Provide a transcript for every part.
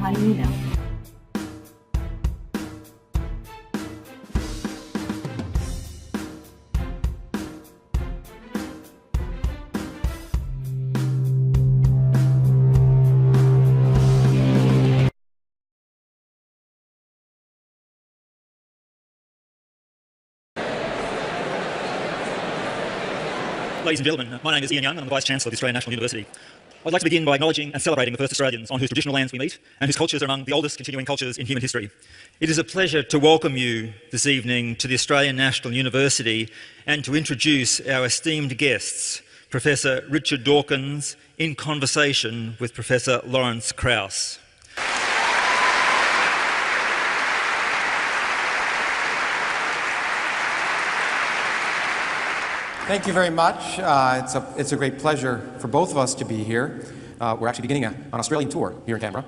cardinal. Ladies and gentlemen, my name is Ian Young and I'm the Vice-Chancellor of the Australian National University. I'd like to begin by acknowledging and celebrating the first Australians on whose traditional lands we meet and whose cultures are among the oldest continuing cultures in human history. It is a pleasure to welcome you this evening to the Australian National University and to introduce our esteemed guests, Professor Richard Dawkins, in conversation with Professor Lawrence Krauss. Thank you very much. It's a great pleasure for both of us to be here. We're actually beginning an Australian tour here in Canberra.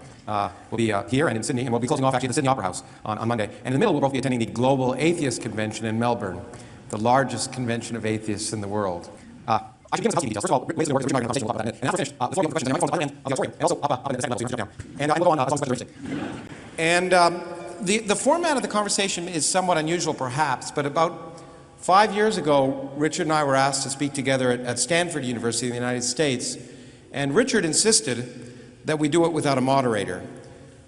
We'll be here and in Sydney, and we'll be closing off actually at the Sydney Opera House on Monday. And in the middle, we'll both be attending the Global Atheist Convention in Melbourne, the largest convention of atheists in the world. I should give us housekeeping details. First of all, ladies and gentlemen, we're going to have a conversation and after we're finished, the floor will be open for questions, and my microphone's on the other end of the auditorium, and also up in the second level, so you can sit down. And we'll go on as long as questions are interesting. And the format of the conversation is somewhat unusual, perhaps, but about 5 years ago, Richard and I were asked to speak together at Stanford University in the United States, and Richard insisted that we do it without a moderator,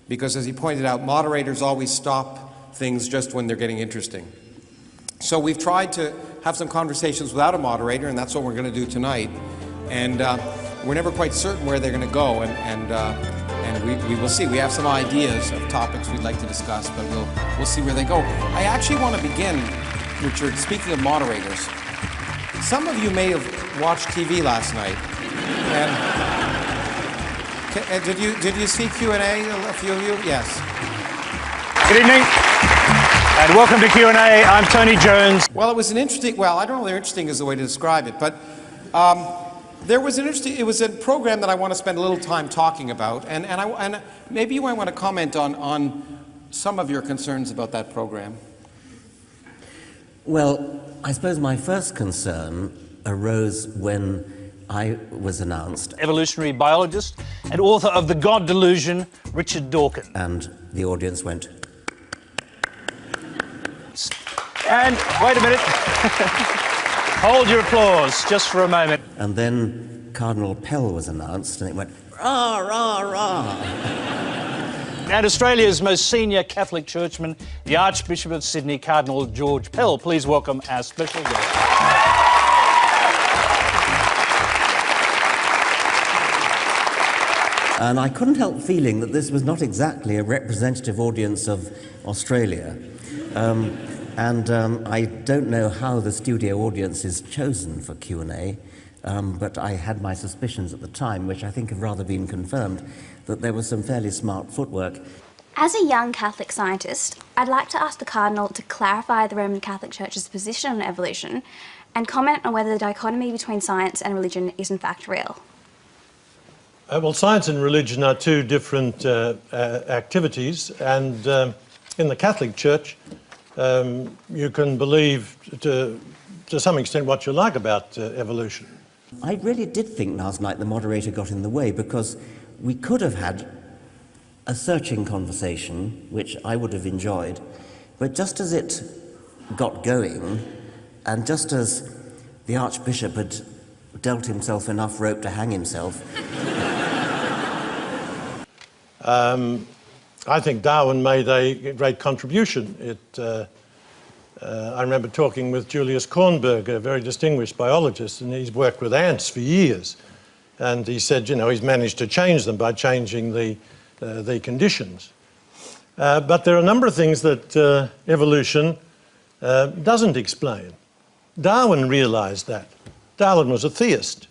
because as he pointed out, moderators always stop things just when they're getting interesting. So we've tried to have some conversations without a moderator, and that's what we're going to do tonight. And we're never quite certain where they're going to go, and we will see. We have some ideas of topics we'd like to discuss, but we'll see where they go. I actually want to begin, Richard, speaking of moderators. Some of you may have watched TV last night. And did you see Q&A, a few of you? Yes. Good evening, and welcome to Q&A. I'm Tony Jones. Well, it was an interesting, well, I don't know whether interesting is the way to describe it, but it was a program that I want to spend a little time talking about, and maybe you might want to comment on some of your concerns about that program. Well, I suppose my first concern arose when I was announced. Evolutionary biologist and author of The God Delusion, Richard Dawkins. And the audience went. And wait a minute. Hold your applause just for a moment. And then Cardinal Pell was announced, and it went, rah, rah, rah. And Australia's most senior Catholic churchman, the Archbishop of Sydney, Cardinal George Pell. Please welcome our special guest. And I couldn't help feeling that this was not exactly a representative audience of Australia. I don't know how the studio audience is chosen for Q&A, but I had my suspicions at the time, which I think have rather been confirmed, that there was some fairly smart footwork. As a young Catholic scientist, I'd like to ask the Cardinal to clarify the Roman Catholic Church's position on evolution and comment on whether the dichotomy between science and religion is in fact real. Well, science and religion are two different activities, and in the Catholic Church, you can believe to some extent what you like about evolution. I really did think last night the moderator got in the way, because we could have had a searching conversation, which I would have enjoyed, but just as it got going, and just as the Archbishop had dealt himself enough rope to hang himself, I think Darwin made a great contribution. I remember talking with Julius Kornberg, a very distinguished biologist, and he's worked with ants for years. And he said, you know, he's managed to change them by changing the conditions. But there are a number of things that evolution doesn't explain. Darwin realised that. Darwin was a theist.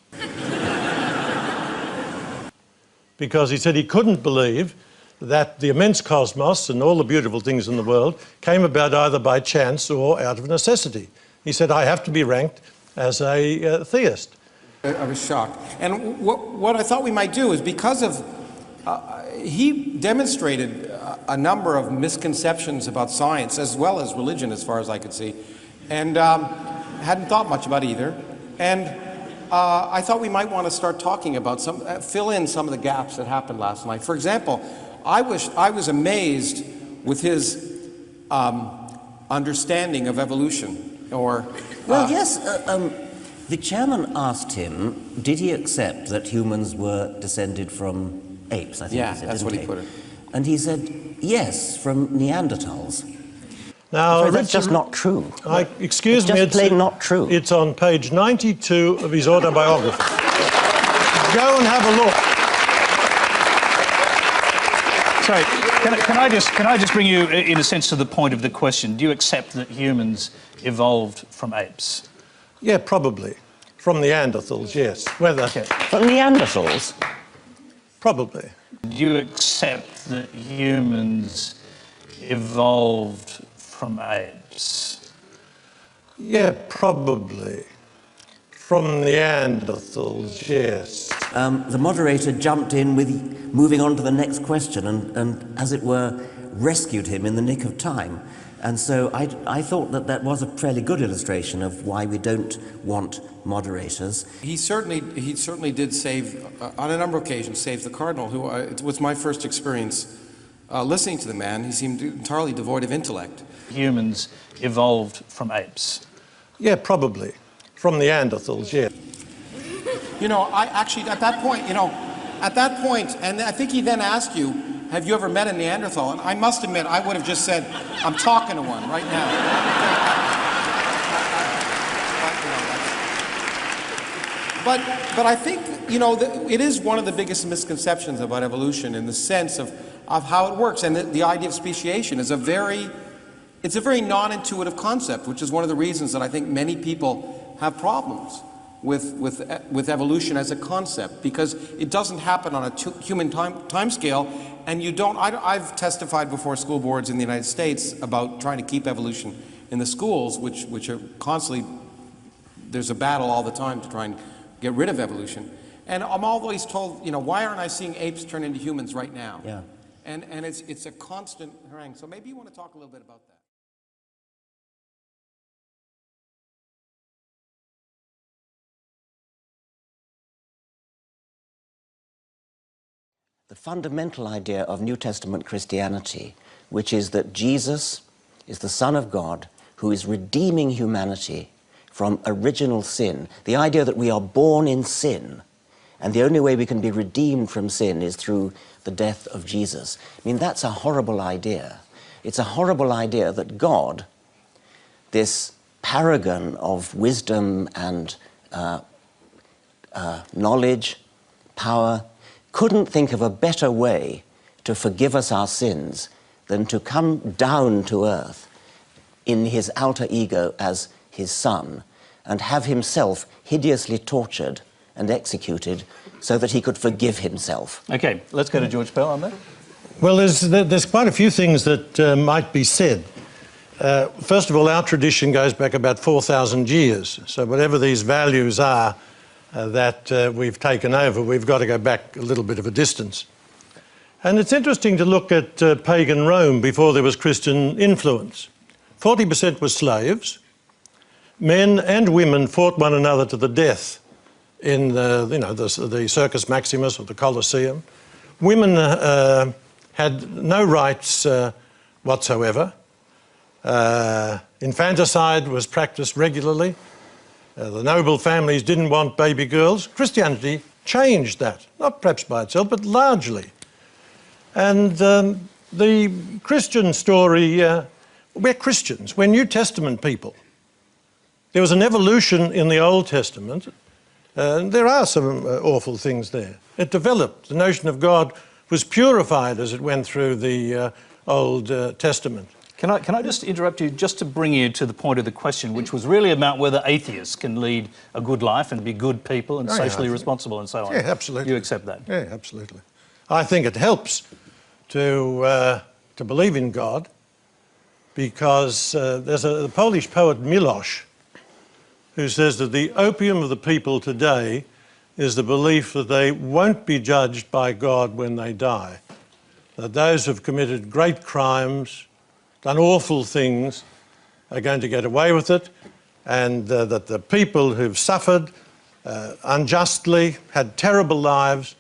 Because he said he couldn't believe that the immense cosmos and all the beautiful things in the world came about either by chance or out of necessity. He said, I have to be ranked as a theist. I was shocked. And what I thought we might do is, because of, he demonstrated a number of misconceptions about science as well as religion, as far as I could see, and hadn't thought much about either. And I thought we might want to start talking about fill in some of the gaps that happened last night. For example, I was amazed with his understanding of evolution, or... Well, yes, the chairman asked him, did he accept that humans were descended from apes, I think Yeah, he said, that's what he put it. And he said, yes, from Neanderthals. Now, So that's just not true. Excuse me, just plain not true. It's on page 92 of his autobiography. Go and have a look. Sorry, can I just bring you, in a sense, to the point of the question? Do you accept that humans evolved from apes? Yeah, probably. From Neanderthals, yes. Whether... Okay. From Neanderthals? Probably. Do you accept that humans evolved from apes? Yeah, probably. From Neanderthals, yes. The moderator jumped in with moving on to the next question and, as it were, rescued him in the nick of time. And so I thought that that was a fairly good illustration of why we don't want moderators. He certainly did save, on a number of occasions, save the cardinal, who it was my first experience listening to the man. He seemed entirely devoid of intellect. Humans evolved from apes? Yeah, probably. From Neanderthals, yeah. You know, I actually, at that point, and I think he then asked you, have you ever met a Neanderthal? And I must admit, I would have just said, I'm talking to one right now. But I think, you know, it is one of the biggest misconceptions about evolution in the sense of how it works. And the idea of speciation is it's a very non-intuitive concept, which is one of the reasons that I think many people have problems with evolution as a concept, because it doesn't happen on a human time scale, and you don't. I've testified before school boards in the United States about trying to keep evolution in the schools, which are constantly, there's a battle all the time to try and get rid of evolution. And I'm always told, you know, why aren't I seeing apes turn into humans right now? Yeah. And it's a constant harangue. So maybe you want to talk a little bit about that. The fundamental idea of New Testament Christianity, which is that Jesus is the Son of God who is redeeming humanity from original sin, the idea that we are born in sin, and the only way we can be redeemed from sin is through the death of Jesus. I mean, that's a horrible idea. It's a horrible idea that God, this paragon of wisdom and knowledge, power, couldn't think of a better way to forgive us our sins than to come down to earth in his alter ego as his son and have himself hideously tortured and executed so that he could forgive himself. Okay, let's go to George Pell on that. Well, there's quite a few things that might be said. First of all, our tradition goes back about 4,000 years. So whatever these values are that we've taken over, we've got to go back a little bit of a distance. And it's interesting to look at pagan Rome before there was Christian influence. 40% were slaves. Men and women fought one another to the death in the Circus Maximus or the Colosseum. Women had no rights whatsoever. Infanticide was practiced regularly. The noble families didn't want baby girls. Christianity changed that, not perhaps by itself, but largely. And the Christian story, we're Christians, we're New Testament people. There was an evolution in the Old Testament. There are some awful things there. It developed. The notion of God was purified as it went through the Old Testament. Can I just interrupt you just to bring you to the point of the question, which was really about whether atheists can lead a good life and be good people and socially responsible and so on. Yeah, absolutely. You accept that? Yeah, absolutely. I think it helps to believe in God, because there's a Polish poet, Milosz, who says that the opium of the people today is the belief that they won't be judged by God when they die, that those who've committed great crimes, done awful things, are going to get away with it, and that the people who've suffered unjustly, had terrible lives,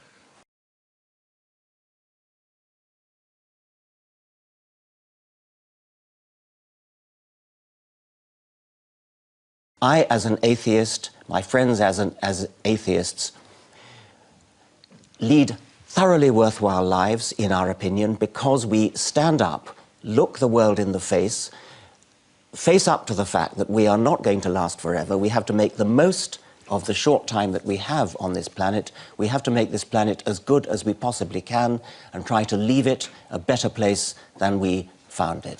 I, as an atheist, my friends as atheists, lead thoroughly worthwhile lives, in our opinion, because we stand up, look the world in the face up to the fact that we are not going to last forever. We have to make the most of the short time that we have on this planet. We have to make this planet as good as we possibly can and try to leave it a better place than we found it.